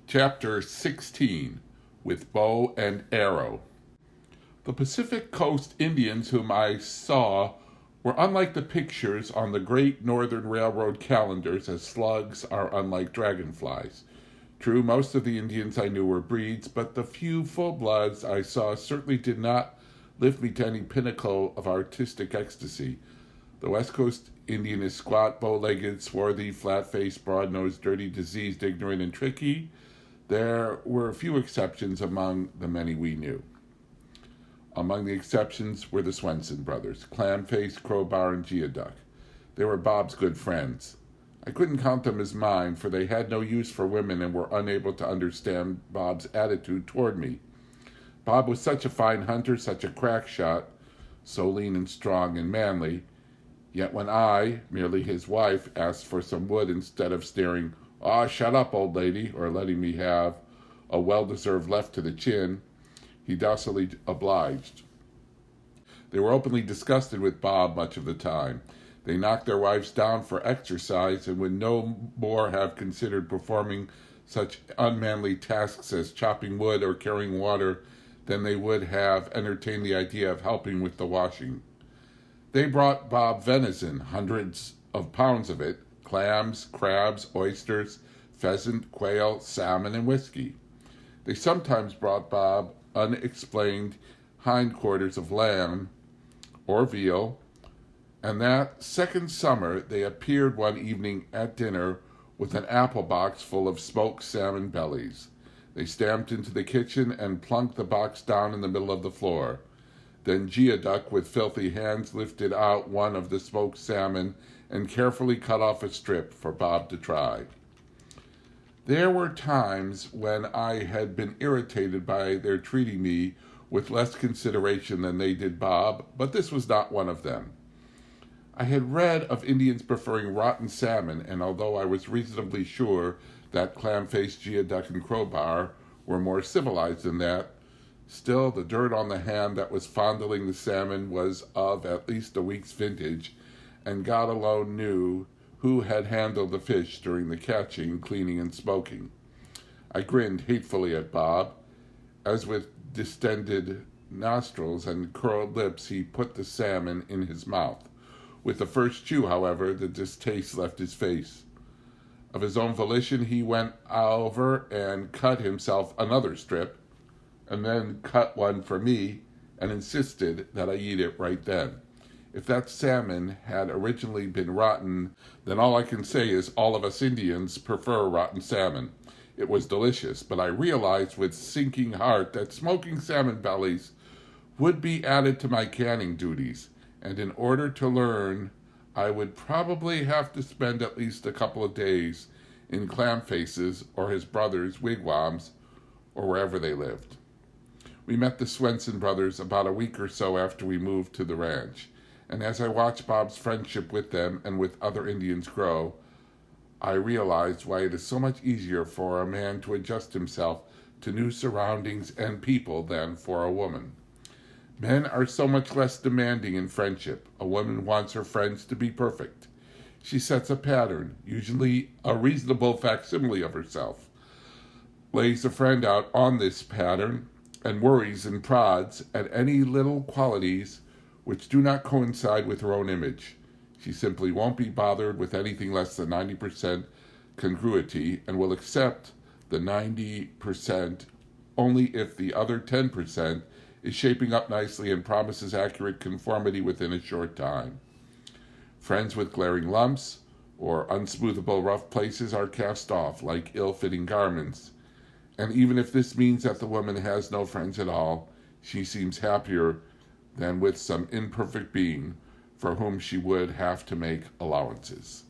Chapter 16, With Bow and Arrow. The Pacific Coast Indians whom I saw were unlike the pictures on the Great Northern Railroad calendars, as slugs are unlike dragonflies. True, most of the Indians I knew were breeds, but the few full-bloods I saw certainly did not lift me to any pinnacle of artistic ecstasy. The West Coast Indian is squat, bow-legged, swarthy, flat-faced, broad-nosed, dirty, diseased, ignorant, and tricky. There were a few exceptions among the many we knew. Among the exceptions were the Swenson brothers, Clam-Face, Crowbar, and Geoduck. They were Bob's good friends. I couldn't count them as mine, for they had no use for women and were unable to understand Bob's attitude toward me. Bob was such a fine hunter, such a crack shot, so lean and strong and manly, yet when I, merely his wife, asked for some wood instead of staring, "Aw, shut up, old lady," or letting me have a well-deserved left to the chin, he docilely obliged. They were openly disgusted with Bob much of the time. They knocked their wives down for exercise and would no more have considered performing such unmanly tasks as chopping wood or carrying water than they would have entertained the idea of helping with the washing. They brought Bob venison, hundreds of pounds of it, clams, crabs, oysters, pheasant, quail, salmon, and whiskey. They sometimes brought Bob unexplained hindquarters of lamb or veal, and that second summer they appeared one evening at dinner with an apple box full of smoked salmon bellies. They stamped into the kitchen and plunked the box down in the middle of the floor. Then Geoduck, with filthy hands, lifted out one of the smoked salmon and carefully cut off a strip for Bob to try. There were times when I had been irritated by their treating me with less consideration than they did Bob, but this was not one of them. I had read of Indians preferring rotten salmon, and although I was reasonably sure that Clam-Face, Geoduck, and Crowbar were more civilized than that, still the dirt on the hand that was fondling the salmon was of at least a week's vintage, and God alone knew who had handled the fish during the catching, cleaning, and smoking. I grinned hatefully at Bob, as with distended nostrils and curled lips he put the salmon in his mouth. With the first chew, however, the distaste left his face. Of his own volition, he went over and cut himself another strip, and then cut one for me, and insisted that I eat it right then. If that salmon had originally been rotten, then all I can say is all of us Indians prefer rotten salmon. It was delicious, but I realized with sinking heart that smoking salmon bellies would be added to my canning duties, and in order to learn, I would probably have to spend at least a couple of days in Clam-Face's or his brother's wigwams, or wherever they lived. We met the Swenson brothers about a week or so after we moved to the ranch, and as I watched Bob's friendship with them and with other Indians grow, I realized why it is so much easier for a man to adjust himself to new surroundings and people than for a woman. Men are so much less demanding in friendship. A woman wants her friends to be perfect. She sets a pattern, usually a reasonable facsimile of herself, lays a friend out on this pattern, and worries and prods at any little qualities which do not coincide with her own image. She simply won't be bothered with anything less than 90% congruity and will accept the 90% only if the other 10% is shaping up nicely and promises accurate conformity within a short time. Friends with glaring lumps or unsmoothable rough places are cast off like ill-fitting garments, and even if this means that the woman has no friends at all, she seems happier than with some imperfect being for whom she would have to make allowances.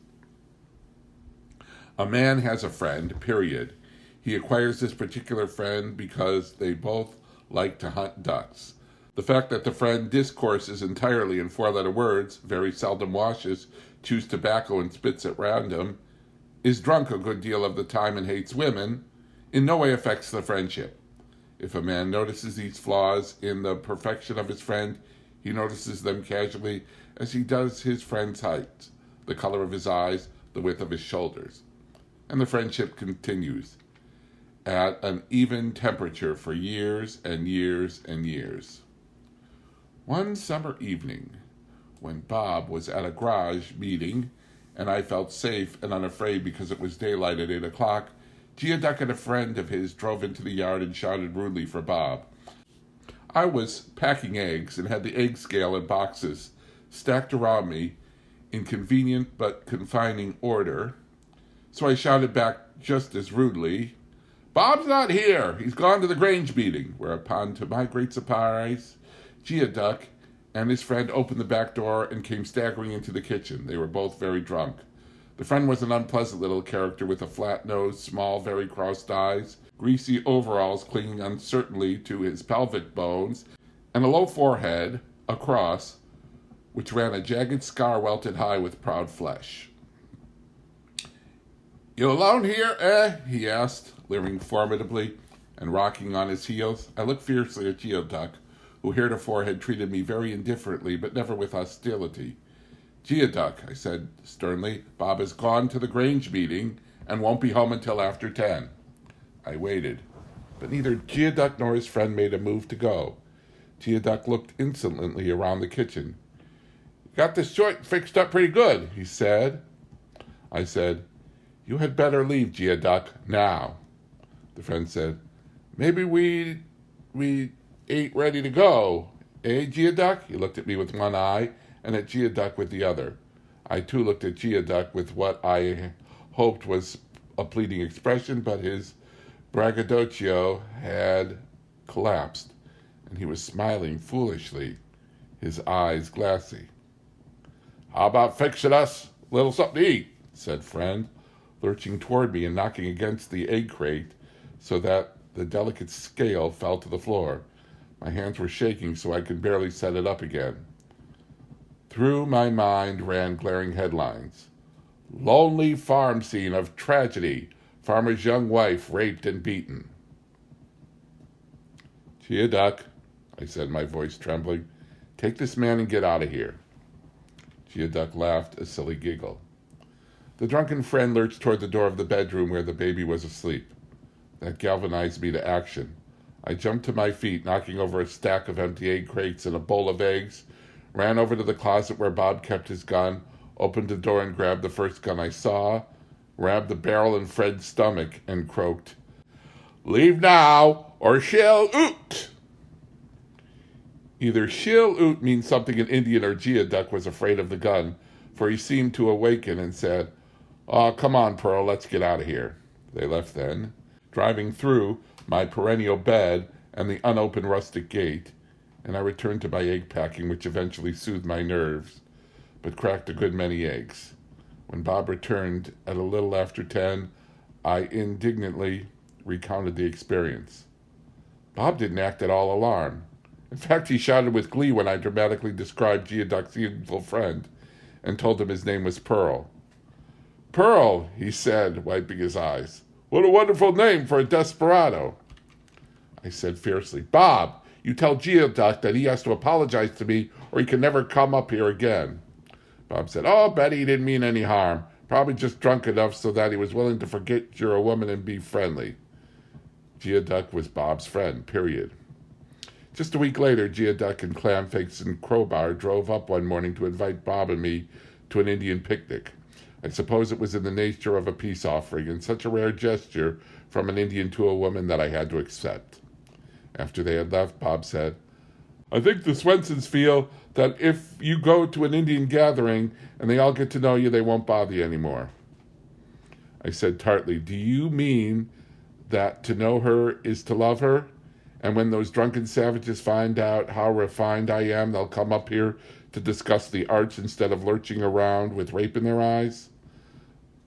A man has a friend, period. He acquires this particular friend because they both like to hunt ducks. The fact that the friend discourses entirely in four-letter words, very seldom washes, chews tobacco, and spits at random, is drunk a good deal of the time and hates women, in no way affects the friendship. If a man notices these flaws in the perfection of his friend, he notices them casually as he does his friend's height, the color of his eyes, the width of his shoulders. And the friendship continues. at an even temperature for years and years and years. One summer evening, when Bob was at a garage meeting and I felt safe and unafraid because it was daylight at 8 o'clock, Geoduck and a friend of his drove into the yard and shouted rudely for Bob. I was packing eggs and had the egg scale in boxes stacked around me in convenient but confining order, so I shouted back just as rudely, "Bob's not here! He's gone to the Grange meeting," whereupon, to my great surprise, Geoduck and his friend opened the back door and came staggering into the kitchen. They were both very drunk. The friend was an unpleasant little character with a flat nose, small, very crossed eyes, greasy overalls clinging uncertainly to his pelvic bones, and a low forehead, across which ran a jagged scar welted high with proud flesh. "You alone here, eh?" he asked, leering formidably and rocking on his heels. I looked fiercely at Geoduck, who heretofore had treated me very indifferently, but never with hostility. "Geoduck," I said sternly, "Bob has gone to the Grange meeting and won't be home until after 10. I waited, but neither Geoduck nor his friend made a move to go. Geoduck looked insolently around the kitchen. "Got this joint fixed up pretty good," he said. I said, "You had better leave, Geoduck, now." The friend said, "Maybe we ain't ready to go. Eh, Geoduck?" He looked at me with one eye and at Geoduck with the other. I too looked at Geoduck with what I hoped was a pleading expression, but his braggadocio had collapsed, and he was smiling foolishly, his eyes glassy. "How about fixing us a little something to eat?" said friend, lurching toward me and knocking against the egg crate so that the delicate scale fell to the floor. My hands were shaking so I could barely set it up again. Through my mind ran glaring headlines. "Lonely farm scene of tragedy. Farmer's young wife raped and beaten." "Geoduck," I said, my voice trembling, "take this man and get out of here." Geoduck laughed a silly giggle. The drunken friend lurched toward the door of the bedroom where the baby was asleep. That galvanized me to action. I jumped to my feet, knocking over a stack of empty egg crates and a bowl of eggs, ran over to the closet where Bob kept his gun, opened the door and grabbed the first gun I saw, grabbed the barrel in Fred's stomach, and croaked, "Leave now, or she'll oot!" Either she'll oot means something in Indian or Geoduck was afraid of the gun, for he seemed to awaken and said, "Oh, come on, Pearl, let's get out of here." They left then, driving through my perennial bed and the unopened rustic gate, and I returned to my egg packing, which eventually soothed my nerves, but cracked a good many eggs. When Bob returned at a little after 10, I indignantly recounted the experience. Bob didn't act at all alarmed. In fact, he shouted with glee when I dramatically described Geoduck's youthful friend and told him his name was Pearl. "Pearl," he said, wiping his eyes. "What a wonderful name for a desperado." I said fiercely, "Bob, you tell Geoduck that he has to apologize to me or he can never come up here again." Bob said, "Oh, Betty, he didn't mean any harm. Probably just drunk enough so that he was willing to forget you're a woman and be friendly." Geoduck was Bob's friend, period. Just a week later, Geoduck and Clamface and Crowbar drove up one morning to invite Bob and me to an Indian picnic. I suppose it was in the nature of a peace offering, and such a rare gesture from an Indian to a woman that I had to accept. After they had left, Bob said, "I think the Swensons feel that if you go to an Indian gathering and they all get to know you, they won't bother you anymore." I said tartly, "Do you mean that to know her is to love her? And when those drunken savages find out how refined I am, they'll come up here to discuss the arts instead of lurching around with rape in their eyes?"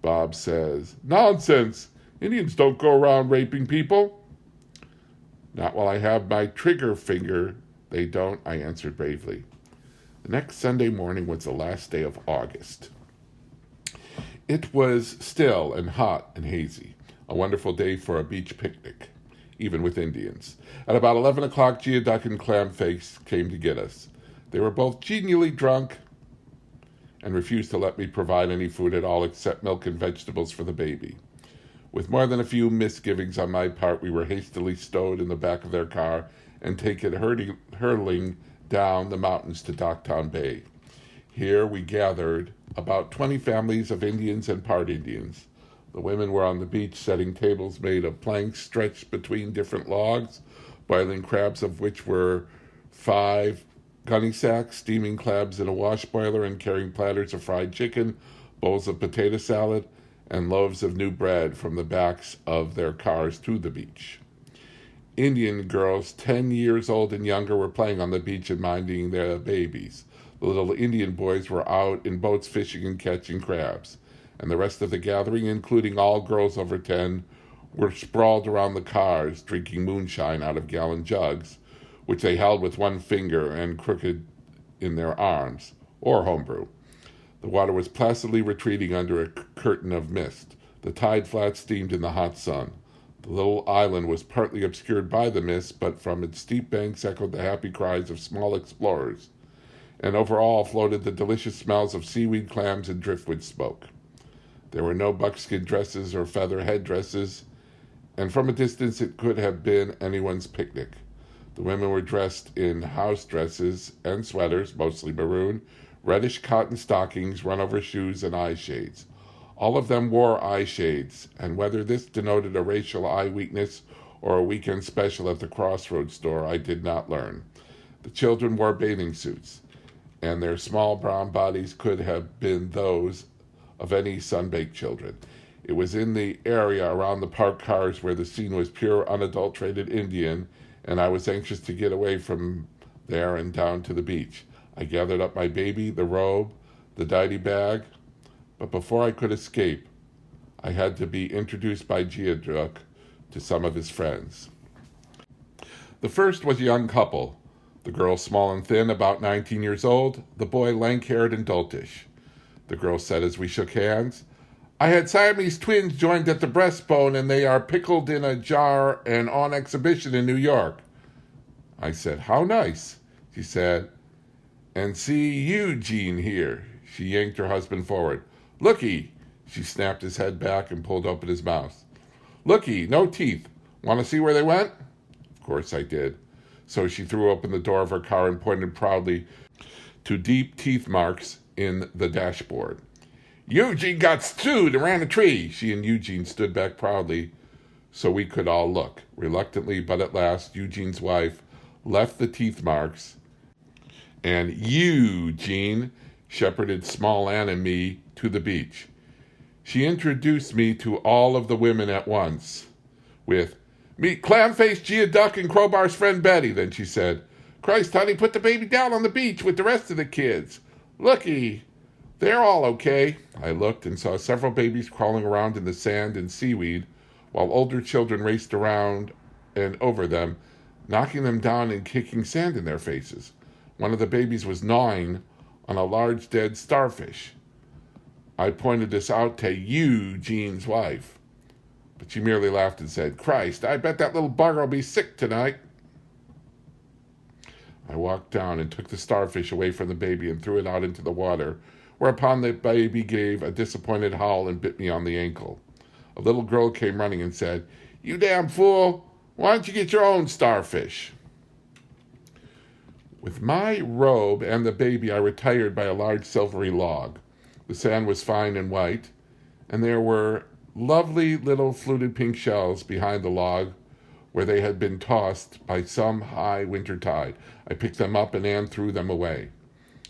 Bob says, "Nonsense! Indians don't go around raping people." "Not while I have my trigger finger, they don't," I answered bravely. The next Sunday morning was the last day of August. It was still and hot and hazy, a wonderful day for a beach picnic, even with Indians. At about 11 o'clock, Geoduck and Clamface came to get us. They were both genially drunk and refused to let me provide any food at all except milk and vegetables for the baby. With more than a few misgivings on my part, we were hastily stowed in the back of their car and taken hurtling down the mountains to Docktown Bay. Here we gathered about 20 families of Indians and part Indians. The women were on the beach setting tables made of planks stretched between different logs, boiling crabs of which were 5 gunny sacks, steaming clams in a wash boiler, and carrying platters of fried chicken, bowls of potato salad, and loaves of new bread from the backs of their cars to the beach. Indian girls 10 years old and younger were playing on the beach and minding their babies. The little Indian boys were out in boats fishing and catching crabs, and the rest of the gathering, including all girls over 10, were sprawled around the cars, drinking moonshine out of gallon jugs, which they held with one finger and crooked in their arms, or homebrew. The water was placidly retreating under a curtain of mist. The tide flats steamed in the hot sun. The little island was partly obscured by the mist, but from its steep banks echoed the happy cries of small explorers, and over all floated the delicious smells of seaweed, clams, and driftwood smoke. There were no buckskin dresses or feather headdresses, and from a distance it could have been anyone's picnic. The women were dressed in house dresses and sweaters, mostly maroon, reddish cotton stockings, run-over shoes, and eye shades. All of them wore eye shades, and whether this denoted a racial eye weakness or a weekend special at the Crossroads store, I did not learn. The children wore bathing suits, and their small brown bodies could have been those of any sun-baked children. It was in the area around the parked cars where the scene was pure, unadulterated Indian, and I was anxious to get away from there and down to the beach. I gathered up my baby, the robe, the diety bag, but before I could escape, I had to be introduced by Geodruk to some of his friends. The first was a young couple, the girl small and thin, about 19 years old, the boy lank-haired and doltish. The girl said as we shook hands, "I had Siamese twins joined at the breastbone, and they are pickled in a jar and on exhibition in New York." I said, "How nice." She said, "And see Eugene here." She yanked her husband forward. "Looky." She snapped his head back and pulled open his mouth. "Looky, no teeth. Want to see where they went?" Of course I did. So she threw open the door of her car and pointed proudly to deep teeth marks in the dashboard. "Eugene got stewed and ran a tree." She and Eugene stood back proudly so we could all look. Reluctantly, but at last, Eugene's wife left the teeth marks, and Eugene shepherded Small Ann and me to the beach. She introduced me to all of the women at once with, "Meet Clamface, Geoduck, and Crowbar's friend Betty." Then she said, "Christ, honey, put the baby down on the beach with the rest of the kids. Looky, they're all okay." I looked and saw several babies crawling around in the sand and seaweed, while older children raced around and over them, knocking them down and kicking sand in their faces. One of the babies was gnawing on a large dead starfish. I pointed this out to Eugene's wife, but she merely laughed and said, "Christ, I bet that little bugger will be sick tonight." I walked down and took the starfish away from the baby and threw it out into the water, whereupon the baby gave a disappointed howl and bit me on the ankle. A little girl came running and said, "You damn fool, why don't you get your own starfish?" With my robe and the baby, I retired by a large silvery log. The sand was fine and white, and there were lovely little fluted pink shells behind the log where they had been tossed by some high winter tide. I picked them up and Anne threw them away,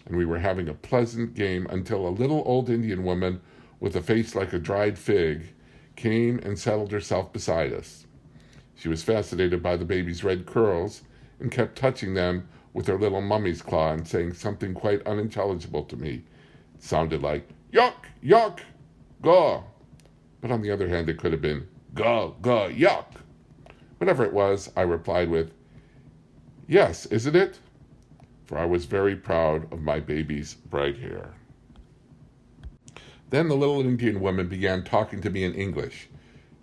and we were having a pleasant game until a little old Indian woman with a face like a dried fig came and settled herself beside us. She was fascinated by the baby's red curls and kept touching them with her little mummy's claw and saying something quite unintelligible to me. It sounded like, "Yuck, yuck, gaw." But on the other hand, it could have been, "Gaw, gaw, yuck." Whatever it was, I replied with, "Yes, isn't it?" For I was very proud of my baby's bright hair. Then the little Indian woman began talking to me in English.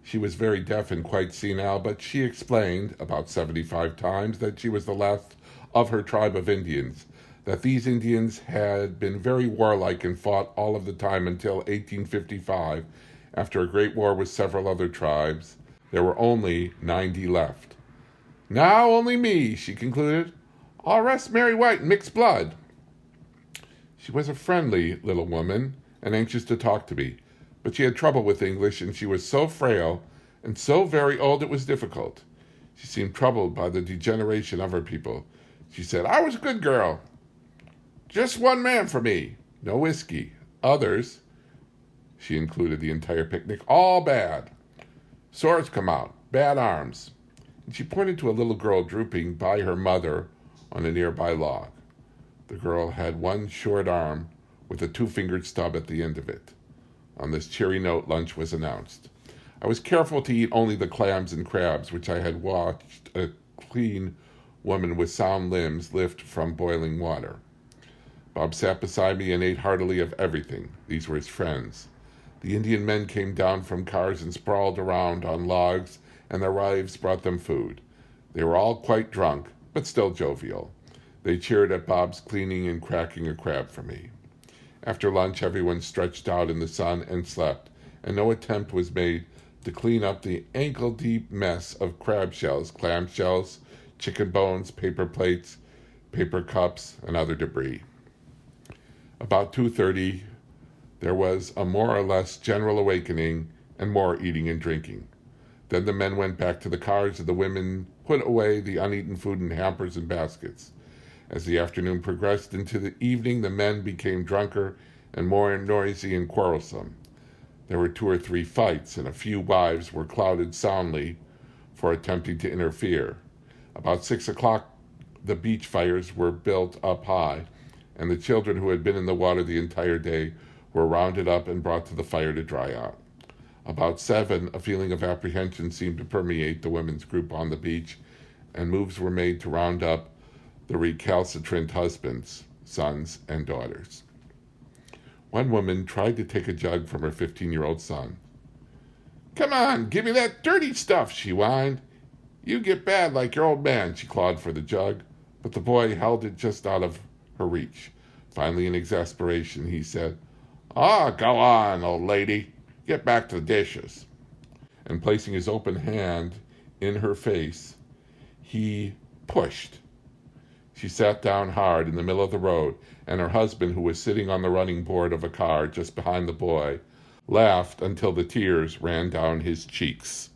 She was very deaf and quite senile, but she explained, about 75 times, that she was the last of her tribe of Indians, that these Indians had been very warlike and fought all of the time until 1855, After a great war with several other tribes, there were only 90 left. Now only me, she concluded. All rest marry white and mixed blood. She was a friendly little woman and anxious to talk to me, but she had trouble with English, and she was so frail and so very old it was difficult. She seemed troubled by the degeneration of her people. She said, I was a good girl. Just one man for me. No whiskey. Others, she included the entire picnic, all bad. Sores come out, bad arms. And she pointed to a little girl drooping by her mother on a nearby log. The girl had one short arm with a 2-fingered stub at the end of it. On this cheery note, lunch was announced. I was careful to eat only the clams and crabs, which I had watched a clean woman with sound limbs lift from boiling water. Bob sat beside me and ate heartily of everything. These were his friends. The Indian men came down from cars and sprawled around on logs, and their wives brought them food. They were all quite drunk, but still jovial. They cheered at Bob's cleaning and cracking a crab for me. After lunch, everyone stretched out in the sun and slept, and no attempt was made to clean up the ankle-deep mess of crab shells, clam shells, chicken bones, paper plates, paper cups, and other debris. About 2:30, there was a more or less general awakening and more eating and drinking. Then the men went back to the cars, and the women put away the uneaten food in hampers and baskets. As the afternoon progressed into the evening, the men became drunker and more noisy and quarrelsome. There were 2 or 3 fights, and a few wives were clouted soundly for attempting to interfere. About 6 o'clock, the beach fires were built up high, and the children who had been in the water the entire day were rounded up and brought to the fire to dry out. About 7, a feeling of apprehension seemed to permeate the women's group on the beach, and moves were made to round up the recalcitrant husbands, sons, and daughters. One woman tried to take a jug from her 15-year-old son. Come on, give me that dirty stuff, she whined. You get bad like your old man. She clawed for the jug, but the boy held it just out of her reach. Finally, in exasperation, he said, go on, old lady. Get back to the dishes. And placing his open hand in her face, he pushed. She sat down hard in the middle of the road, and her husband, who was sitting on the running board of a car just behind the boy, laughed until the tears ran down his cheeks.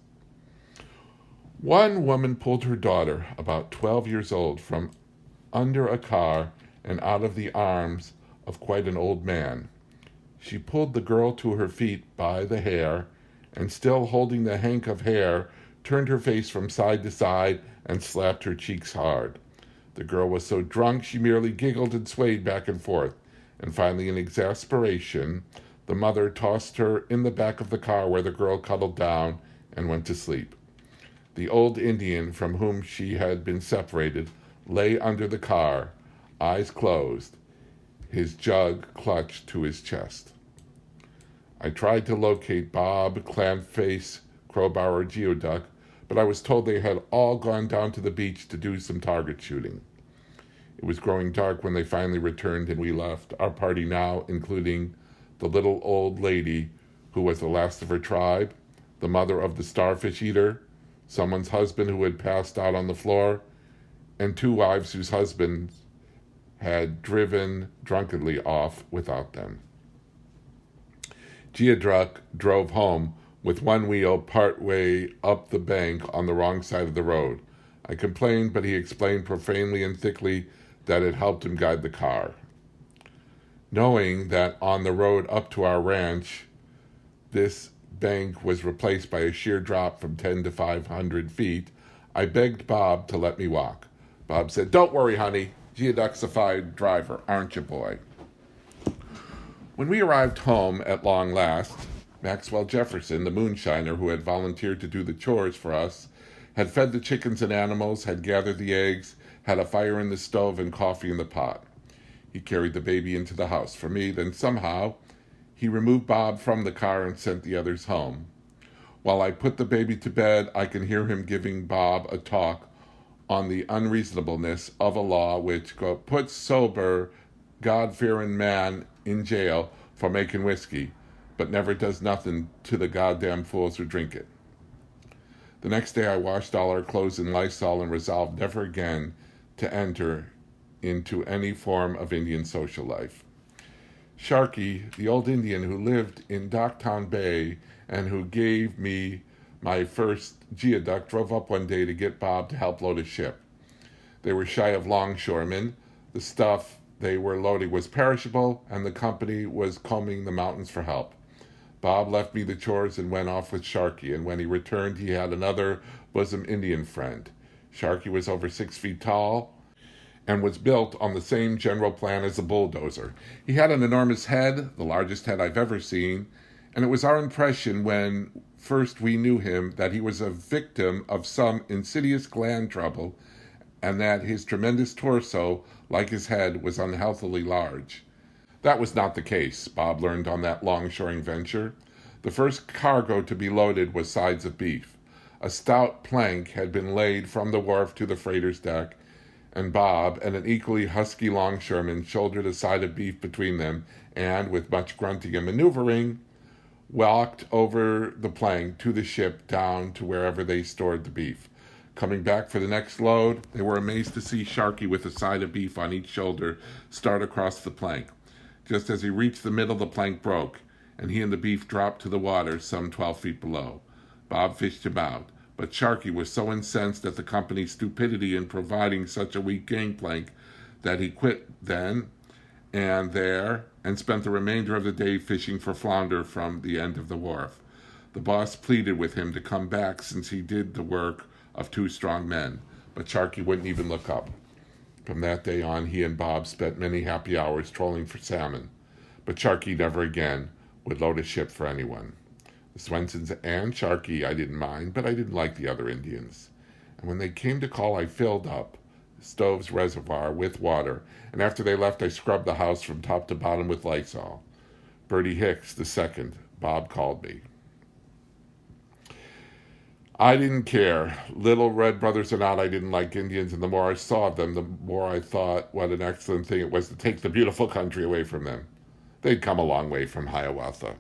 One woman pulled her daughter, about 12 years old, from under a car and out of the arms of quite an old man. She pulled the girl to her feet by the hair, and still holding the hank of hair, turned her face from side to side and slapped her cheeks hard. The girl was so drunk she merely giggled and swayed back and forth, and finally, in exasperation, the mother tossed her in the back of the car where the girl cuddled down and went to sleep. The old Indian from whom she had been separated lay under the car, eyes closed, his jug clutched to his chest. I tried to locate Bob, Clamface, Crowbar, or Geoduck, but I was told they had all gone down to the beach to do some target shooting. It was growing dark when they finally returned, and we left, our party now including the little old lady who was the last of her tribe, the mother of the starfish eater, someone's husband who had passed out on the floor, and 2 wives whose husbands had driven drunkenly off without them. Geoduck drove home with one wheel part way up the bank on the wrong side of the road. I complained, but he explained profanely and thickly that it helped him guide the car. Knowing that on the road up to our ranch, this bank was replaced by a sheer drop from 10 to 500 feet, I begged Bob to let me walk. Bob said, "Don't worry, honey. Geoduck's a fine driver, aren't you, boy?" When we arrived home at long last, Maxwell Jefferson, the moonshiner who had volunteered to do the chores for us, had fed the chickens and animals, had gathered the eggs, had a fire in the stove and coffee in the pot. He carried the baby into the house for me, then somehow he removed Bob from the car and sent the others home. While I put the baby to bed, I can hear him giving Bob a talk on the unreasonableness of a law which puts sober, God-fearing man in jail for making whiskey, but never does nothing to the goddamn fools who drink it. The next day I washed all our clothes in Lysol and resolved never again to enter into any form of Indian social life. Sharkey, the old Indian who lived in Docktown Bay and who gave me my first geoduck, drove up one day to get Bob to help load a ship. They were shy of longshoremen. The stuff they were loading was perishable, and the company was combing the mountains for help. Bob left me the chores and went off with Sharkey, and when he returned he had another bosom Indian friend. Sharkey was over 6 feet tall and was built on the same general plan as a bulldozer. He had an enormous head, the largest head I've ever seen, and it was our impression when first we knew him that he was a victim of some insidious gland trouble and that his tremendous torso, like his head, was unhealthily large. That was not the case, Bob learned on that longshoring venture. The first cargo to be loaded was sides of beef. A stout plank had been laid from the wharf to the freighter's deck, and Bob and an equally husky longshoreman shouldered a side of beef between them and, with much grunting and maneuvering, walked over the plank to the ship down to wherever they stored the beef. Coming back for the next load, they were amazed to see Sharkey with a side of beef on each shoulder start across the plank. Just as he reached the middle, the plank broke, and he and the beef dropped to the water some 12 feet below. Bob fished him out, but Sharkey was so incensed at the company's stupidity in providing such a weak gangplank that he quit then and there and spent the remainder of the day fishing for flounder from the end of the wharf. The boss pleaded with him to come back since he did the work of 2 strong men, but Sharkey wouldn't even look up. From that day on, he and Bob spent many happy hours trolling for salmon, but Sharkey never again would load a ship for anyone. The Swensons and Sharkey I didn't mind, but I didn't like the other Indians. And when they came to call, I filled up Stove's reservoir with water, and after they left, I scrubbed the house from top to bottom with Lysol. Bertie Hicks, the second, Bob called me. I didn't care. Little red brothers or not, I didn't like Indians, and the more I saw of them, the more I thought what an excellent thing it was to take the beautiful country away from them. They'd come a long way from Hiawatha.